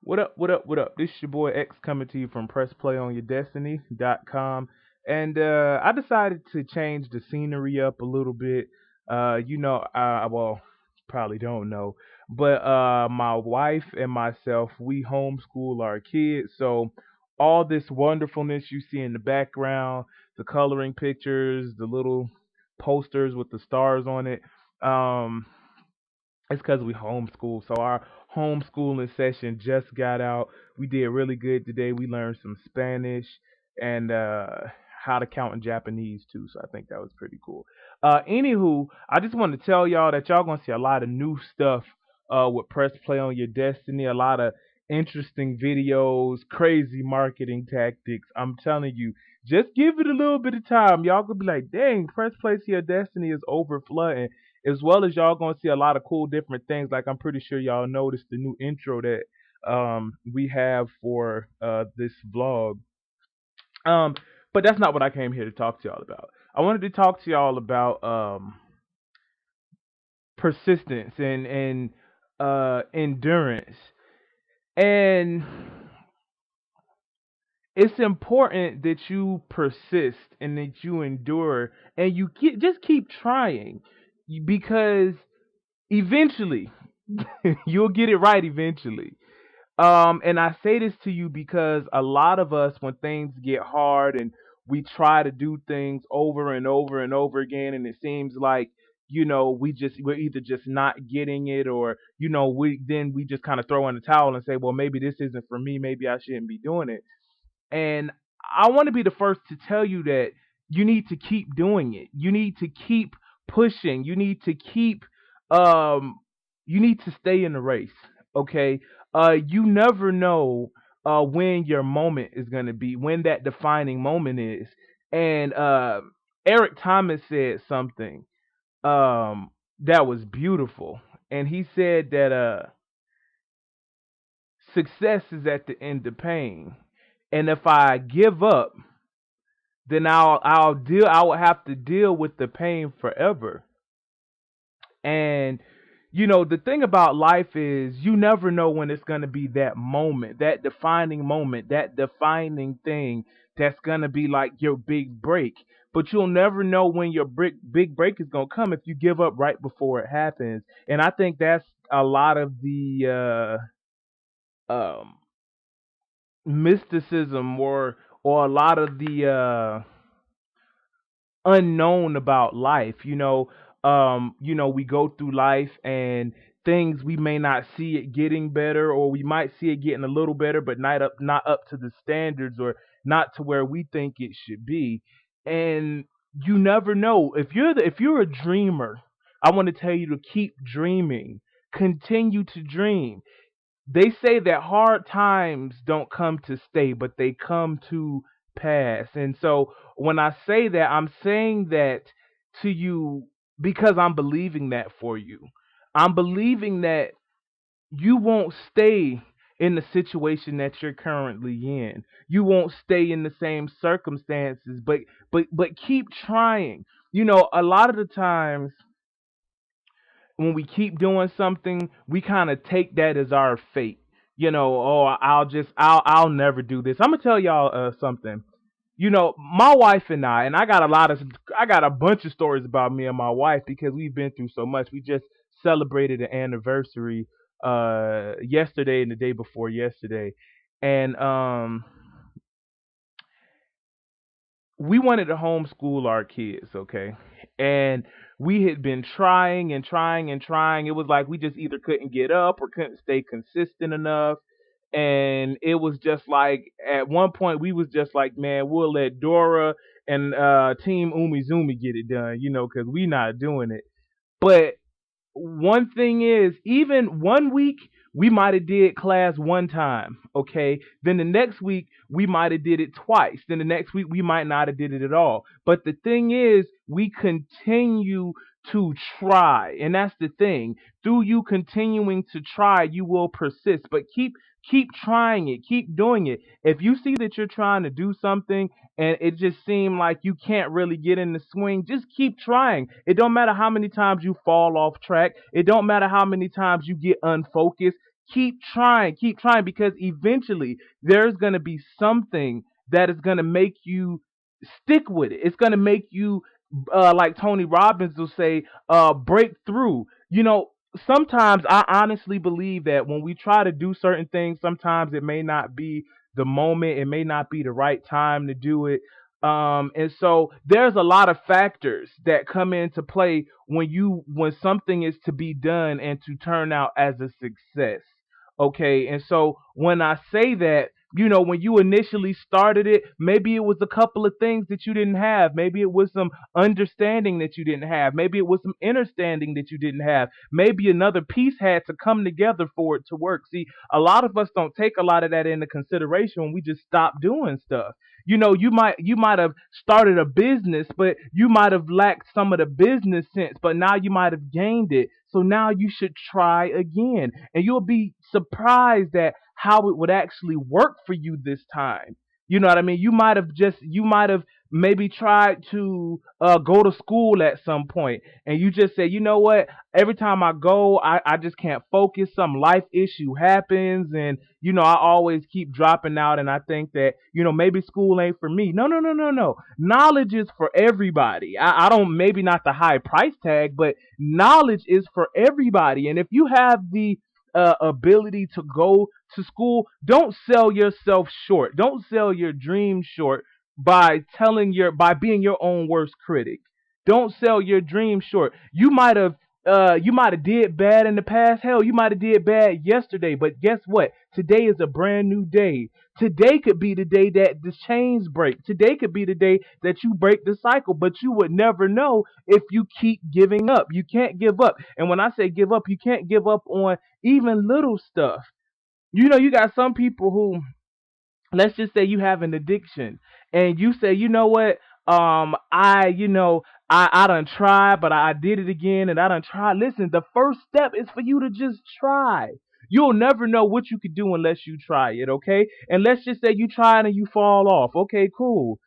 What up, what up, what up? This is your boy X coming to you from PressPlayOnYourDestiny.com. And I decided to change the scenery up a little bit. Well, probably don't know, but my wife and myself, we homeschool our kids. So all this wonderfulness you see in the background, the coloring pictures, the little posters with the stars on it, um, it's because we homeschool. So our homeschooling session just got out. We did really good today. We learned some Spanish and how to count in Japanese too. So I think that was pretty cool. Anywho, I just want to tell y'all that y'all gonna see a lot of new stuff with Press Play on Your Destiny. A lot of interesting videos, crazy marketing tactics. I'm telling you, just give it a little bit of time. Y'all gonna be like, dang, Press Play to Your Destiny is overflowing, as well as y'all gonna see a lot of cool different things. Like I'm pretty sure y'all noticed the new intro that we have for this vlog. Um, but that's not what I came here to talk to y'all about. I wanted to talk to y'all about persistence and endurance. And it's important that you persist and that you endure and just keep trying, because eventually you'll get it right eventually. And I say this to you because a lot of us, when things get hard and we try to do things over and over and over again, and it seems like, we're either just not getting it, or we just kind of throw in the towel and say, well, maybe this isn't for me, maybe I shouldn't be doing it. And I want to be the first to tell you that you need to keep doing it. You need to keep pushing. Um you need to stay in the race. Okay? You never know when your moment is going to be, when that defining moment is. And Eric Thomas said something that was beautiful. And he said that success is at the end of pain. And if I give up, then I will have to deal with the pain forever. And the thing about life is you never know when it's going to be that moment, that defining thing that's going to be like your big break. But you'll never know when your big break is going to come if you give up right before it happens. And I think that's a lot of the um mysticism, or a lot of the unknown about life. We go through life and things, we may not see it getting better, or we might see it getting a little better, but not up to the standards, or not to where we think it should be. And you never know. If you're a dreamer, I want to tell you to keep dreaming. Continue to dream. They say that hard times don't come to stay, but they come to pass. And so when I say that, I'm saying that to you because I'm believing that for you. I'm believing that you won't stay in the situation that you're currently in. You won't stay in the same circumstances, but keep trying. A lot of the times when we keep doing something, we kind of take that as our fate. Oh, I'll never do this. I'm gonna tell y'all something. My wife and I I got a bunch of stories about me and my wife because we've been through so much. We just celebrated an anniversary yesterday and the day before yesterday, and we wanted to homeschool our kids, okay? And we had been trying and trying and trying. It was like we just either couldn't get up or couldn't stay consistent enough. And it was just like at one point we was just like, man, we'll let Dora and Team Umizoomi get it done, because we not doing it. But one thing is, even one week we might have did class one time, okay? Then the next week we might have did it twice. Then the next week we might not have did it at all. But the thing is, we continue to try, and that's the thing. Through you continuing to try, you will persist. But keep trying it, keep doing it. If you see that you're trying to do something and it just seemed like you can't really get in the swing, just keep trying. It don't matter how many times you fall off track. It don't matter how many times you get unfocused. keep trying, because eventually there's going to be something that is going to make you stick with it. It's going to make you, like Tony Robbins will say, break through. Sometimes I honestly believe that when we try to do certain things, sometimes it may not be the moment, it may not be the right time to do it. And so there's a lot of factors that come into play when something is to be done and to turn out as a success. Okay, and so when I say that, when you initially started it, maybe it was a couple of things that you didn't have. Maybe it was some understanding that you didn't have. Maybe it was some understanding that you didn't have. Maybe another piece had to come together for it to work. See, a lot of us don't take a lot of that into consideration when we just stop doing stuff. You might have started a business, but you might have lacked some of the business sense, but now you might have gained it. So now you should try again. And you'll be surprised at how it would actually work for you this time. You know what I mean? You might have maybe tried to go to school at some point, and you just say, you know what? Every time I go, I just can't focus. Some life issue happens, and I always keep dropping out, and I think that maybe school ain't for me. No, no, no, no, no. Knowledge is for everybody. I don't, maybe not the high price tag, but knowledge is for everybody. And if you have the ability to go to school, don't sell yourself short. Don't sell your dreams short by being your own worst critic. Don't sell your dreams short. You might have did bad in the past. Hell, you might have did bad yesterday, but guess what? Today is a brand new day. Today could be the day that the chains break. Today could be the day that you break the cycle, but you would never know if you keep giving up. You can't give up. And when I say give up, you can't give up on even little stuff. You got some people who, let's just say you have an addiction, and you say, you know what, I done tried, but I did it again, and I done tried. Listen, the first step is for you to just try. You'll never know what you could do unless you try it. Okay, and let's just say you tried and you fall off. Okay, cool.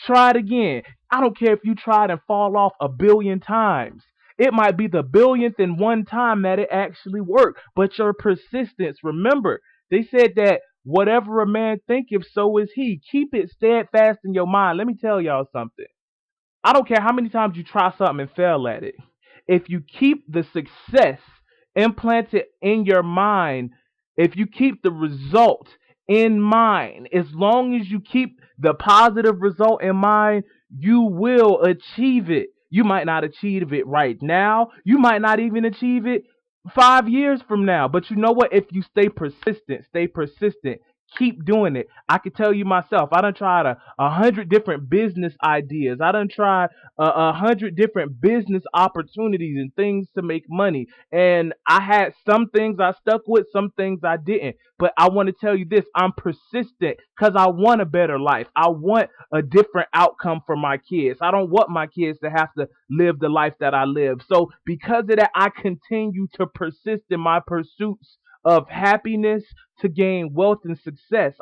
Try it again. I don't care if you tried and fall off a billion times. It might be the billionth and one time that it actually worked, but your persistence. Remember, they said that whatever a man thinketh, so is he. Keep it steadfast in your mind. Let me tell y'all something. I don't care how many times you try something and fail at it. If you keep the success implanted in your mind, if you keep the result in mind, as long as you keep the positive result in mind, you will achieve it. You might not achieve it right now. You might not even achieve it 5 years from now. But you know what? If you stay persistent, keep doing it. I can tell you myself, I done tried a hundred different business ideas. I done tried a hundred different business opportunities and things to make money. And I had some things I stuck with, some things I didn't. But I want to tell you this, I'm persistent because I want a better life. I want a different outcome for my kids. I don't want my kids to have to live the life that I live. So because of that, I continue to persist in my pursuits of happiness, to gain wealth and success.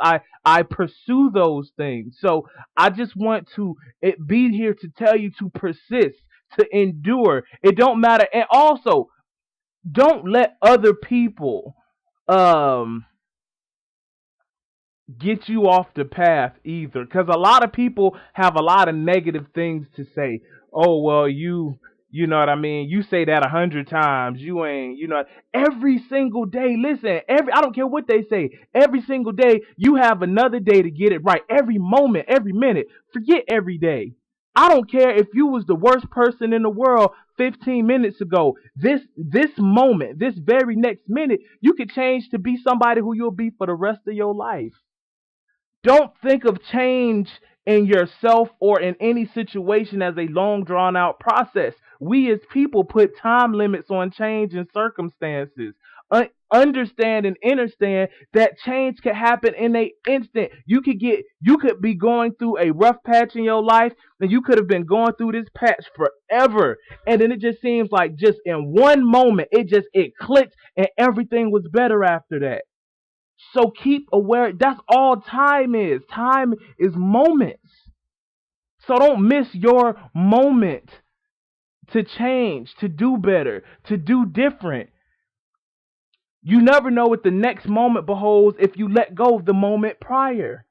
I pursue those things. So I just want to be here to tell you to persist, to endure. It don't matter. And also, don't let other people um get you off the path either, because a lot of people have a lot of negative things to say. Oh well, you know what I mean, you say that 100 times, you ain't, every single day. Listen, I don't care what they say, every single day you have another day to get it right. Every moment, every minute. Forget every day. I don't care if you was the worst person in the world 15 minutes ago. This moment, this very next minute, you could change to be somebody who you'll be for the rest of your life. Don't think of change in yourself or in any situation as a long drawn out process. We as people put time limits on change and circumstances. Understand and understand that change can happen in an instant. You could be going through a rough patch in your life, and you could have been going through this patch forever. And then it just seems like just in one moment it clicked and everything was better after that. So keep aware. That's all time is. Time is moments. So don't miss your moment to change, to do better, to do different. You never know what the next moment beholds if you let go of the moment prior.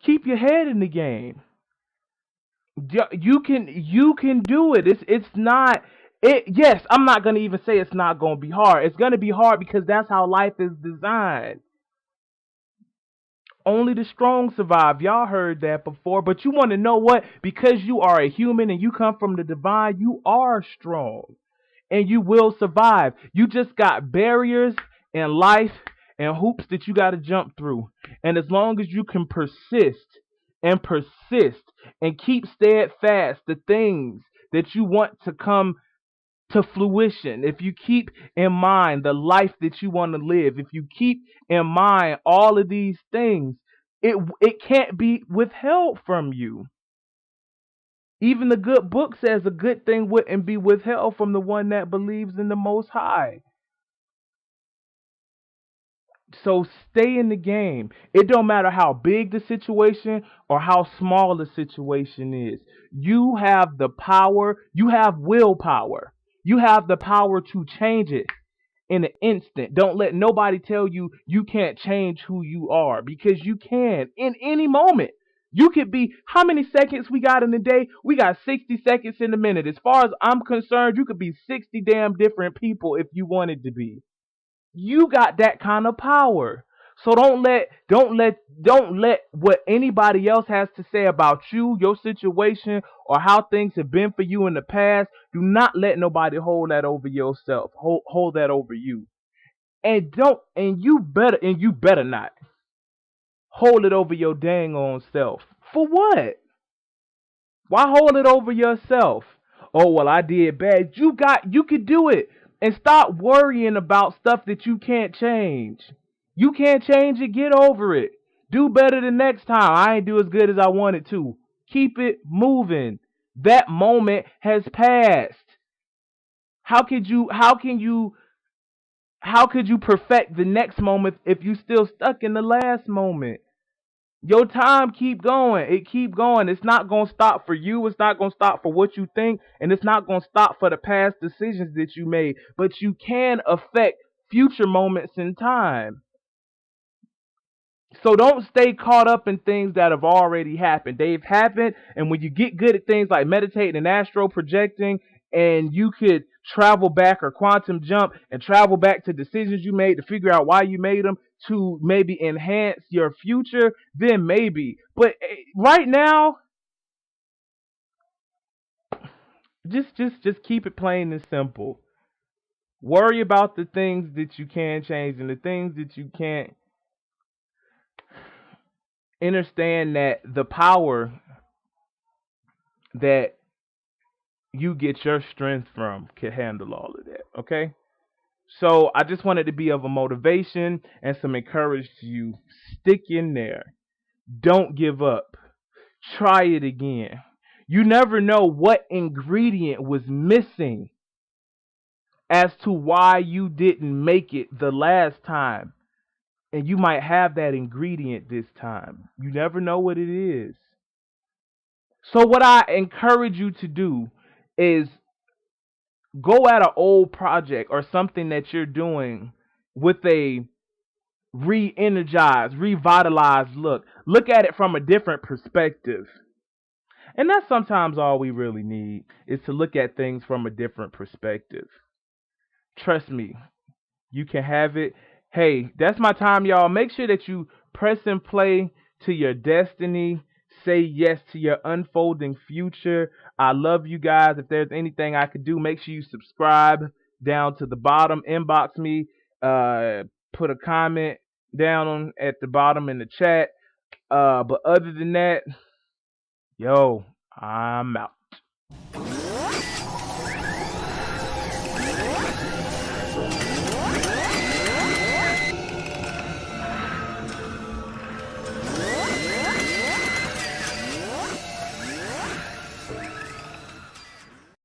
Keep your head in the game. You can do it. It's not it. Yes, I'm not gonna even say it's not gonna be hard. It's gonna be hard because that's how life is designed. Only the strong survive. Y'all heard that before, but you want to know what? Because you are a human and you come from the divine, you are strong and you will survive. You just got barriers in life and hoops that you got to jump through. And as long as you can persist and keep steadfast the things that you want to come to fruition, if you keep in mind the life that you want to live, if you keep in mind all of these things, it can't be withheld from you. Even the good book says a good thing wouldn't be withheld from the one that believes in the Most High. So stay in the game. It don't matter how big the situation or how small the situation is. You have the power, you have willpower. You have the power to change it in an instant. Don't let nobody tell you you can't change who you are, because you can in any moment. You could be, how many seconds we got in the day? We got 60 seconds in a minute. As far as I'm concerned, you could be 60 damn different people if you wanted to be. You got that kind of power. So don't let what anybody else has to say about you, your situation, or how things have been for you in the past. Do not let nobody hold that over yourself. Hold that over you. And don't and you better not hold it over your dang on self. For what? Why hold it over yourself? Oh well, I did bad. You could do it. And stop worrying about stuff that you can't change. You can't change it, get over it. Do better the next time. I ain't do as good as I wanted to. Keep it moving. That moment has passed. How could you perfect the next moment if you still stuck in the last moment? Your time keep going. It keep going. It's not gonna stop for you. It's not gonna stop for what you think, and it's not gonna stop for the past decisions that you made. But you can affect future moments in time. So don't stay caught up in things that have already happened. They've happened, and when you get good at things like meditating and astral projecting, and you could travel back or quantum jump and travel back to decisions you made to figure out why you made them to maybe enhance your future, then maybe. But right now, just keep it plain and simple. Worry about the things that you can change and the things that you can't. Understand that the power that you get your strength from can handle all of that. Okay? So I just wanted to be of a motivation and some encouragement to you. Stick in there. Don't give up. Try it again. You never know what ingredient was missing as to why you didn't make it the last time. And you might have that ingredient this time. You never know what it is. So what I encourage you to do is go at an old project or something that you're doing with a re-energized, revitalized look. Look at it from a different perspective. And that's sometimes all we really need, is to look at things from a different perspective. Trust me, you can have it. Hey, that's my time, y'all. Make sure that you press and play to your destiny. Say yes to your unfolding future. I love you guys. If there's anything I could do, make sure you subscribe down to the bottom. Inbox me. Put a comment down at the bottom in the chat. But other than that, yo, I'm out.